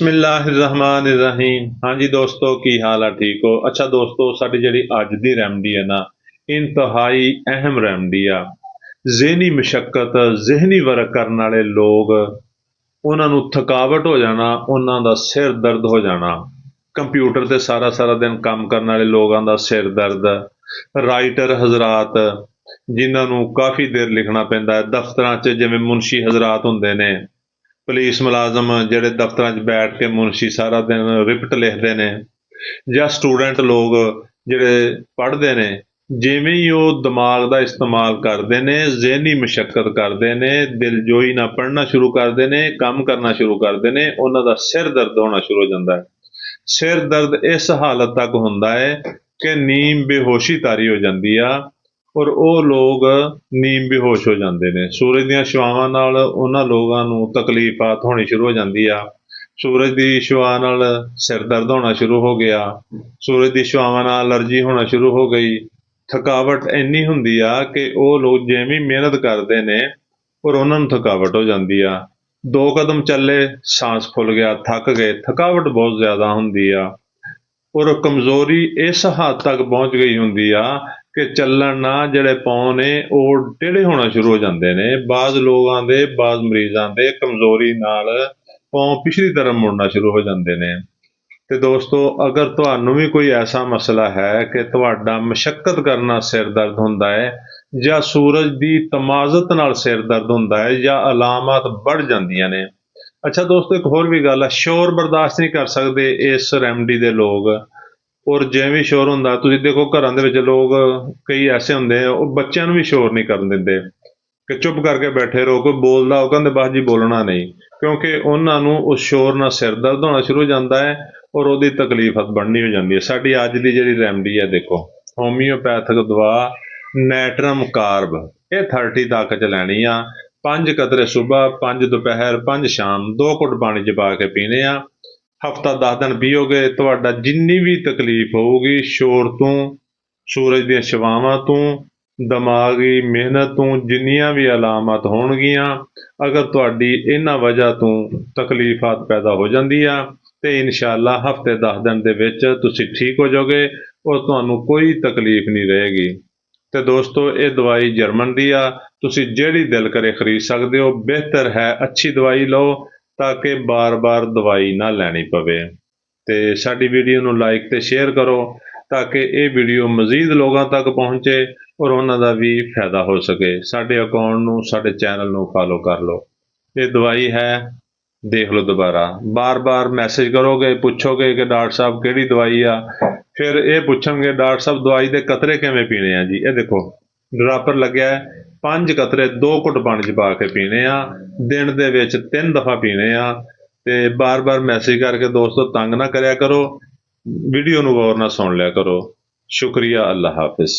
बिस्मिल्लाहिर्रहमानिर्रहीम। हाँ जी दोस्तों, की हाल है? ठीक हो? अच्छा दोस्तों, साडी जिहड़ी अज दी रेमडी है ना, इंतहाई अहम रेमडी आ। ज़हनी मशक्कत, ज़हनी वर्क करन वाले लोग, उन्हां नूं थकावट हो जाना, उन्हां दा सिर दर्द हो जाना, कंप्यूटर ते सारा सारा दिन काम करन वाले लोगां दा सिर दर्द, राइटर हज़रात जिन्हां नूं काफ़ी देर लिखना पैंदा है, दफ्तरां च जिवें मुंशी हज़रात हुंदे ने, पुलिस मुलाजम जिहड़े दफ्तरां 'च बैठ के मुंशी सारा दिन रिपट लिखते हैं, ਜਾਂ स्टूडेंट लोग ਜਿਹੜੇ पढ़ते हैं, जिवें ही ਉਹ दिमाग का इस्तेमाल करते हैं, जहनी मशक्कत करते हैं, दिलजोई ना पढ़ना शुरू करते हैं, काम करना शुरू करते हैं, उन्हां दा सिर दर्द होना शुरू हो जाता है। सिर दर्द इस हालत तक होंदा है कि नींद बेहोशी तारी हो जाती आ और ਉਹ लोग नींद बेहोश हो जाते हैं। सूरज ਦੀਆਂ ਛਾਵਾਂ ਨਾਲ ਉਹਨਾਂ ਲੋਕਾਂ ਨੂੰ ਤਕਲੀਫਾਤ ਹੋਣੀ ਸ਼ੁਰੂ ਹੋ ਜਾਂਦੀ ਆ। सूरज की छुआ नाल सिर दर्द होना शुरू हो गया, सूरज की छुआवां नाल एलर्जी होना शुरू हो गई, थकावट इन्नी हुंदी आ कि ਉਹ लोग जिवें मेहनत करते हैं और उन्हां नूं थकावट हो जाती आ। 2 कदम चले सांस फुल गया, थक गए, थकावट बहुत ज़्यादा हुंदी आ और कमज़ोरी इस हद तक पहुँच गई हुंदी आ कि ਚੱਲਣ ना ਜਿਹੜੇ ਪਾँव ने ਉਹ ਟੇढ़े होना शुरू हो जाते हैं। बाज़ लोगों के, बाज़ मरीज़ों के कमज़ोरी नाल पाँव पिछली तरफ मुड़ना शुरू हो जाते हैं। तो दोस्तों, अगर तुहानू भी कोई ऐसा मसला है कि तुहाडा मशक्कत करना सिर दर्द हुंदा है, या सूरज की तमाज़त नाल सिर दर्द हुंदा है, या अलामत बढ़ जांदियां ने। अच्छा दोस्तों, एक होर भी गल है, शोर बर्दाश्त नहीं कर सकते इस रेमडी के लोग, और जिवें शोर हुंदा, तुसीं देखो घरां दे विच लोग कई ऐसे हुंदे आ, ਉਹ ਬੱਚਿਆਂ ਨੂੰ भी शोर नहीं करन दिंदे कि चुप करके बैठे रहो, कोई बोलदा ਉਹ ਕਹਿੰਦੇ बस जी बोलना नहीं, क्योंकि उन्होंने उस शोर नाल सिर दर्द होना शुरू हो जाता है और उसकी तकलीफत बढ़नी हो जाती है। साडी अज दी जिहड़ी रेमडी है, देखो, होम्योपैथिक दवा नैट्रम कार्ब, ये 30 तक च लैनी आ। 5 कतरे सुबह, 5 दोपहर, 5 शाम, 2 घुट पानी च पा के पीने आ। हफ्ता 10 दिन पीओगे, तुहाडा जिन्नी भी तकलीफ होगी शोर तो, सूरज दी छवावां तो, दिमागी मेहनत तो, जिन्नियां भी अलामत होणगियां, अगर तुहाडी इन्हां वजह तो तकलीफात पैदा हो जाती है तो इंशाअल्लाह हफ्ते 10 दिन दे विच तुसीं ठीक हो जाओगे और तुहानूं कोई तकलीफ नहीं रहेगी। तो दोस्तों, ये दवाई जर्मन दी आ, तुसीं जिहड़ी दिल करे खरीद सकते हो। बेहतर है अच्छी दवाई लो ताकि बार बार दवाई ना लैनी पवे। तो साडी वीडियो नूं लाइक ते शेयर करो ताकि ये वीडियो मजीद लोगों तक पहुँचे और उन्हां दा भी फायदा हो सके। साडे अकाउंट नूं, साडे चैनल नूं फॉलो कर लो। ये दवाई है, देख लो दोबारा। बार बार मैसेज करोगे, पूछोगे कि डॉक्टर साहब किहड़ी दवाई आ, फिर ये पूछणगे डॉक्टर साहब दवाई दे कतरे किवें पीने आ जी। ये देखो ड्रापर लग्या है, 5 कतरे 2 घुट पानी च पा के पीने आ, दिन दे विच 3 दफ़ा पीने आ। ते बार बार मैसेज करके दोस्तों तंग ना करया करो, वीडियो नूं गौर नाल सुन लिया करो। शुक्रिया, अल्लाह हाफिज़।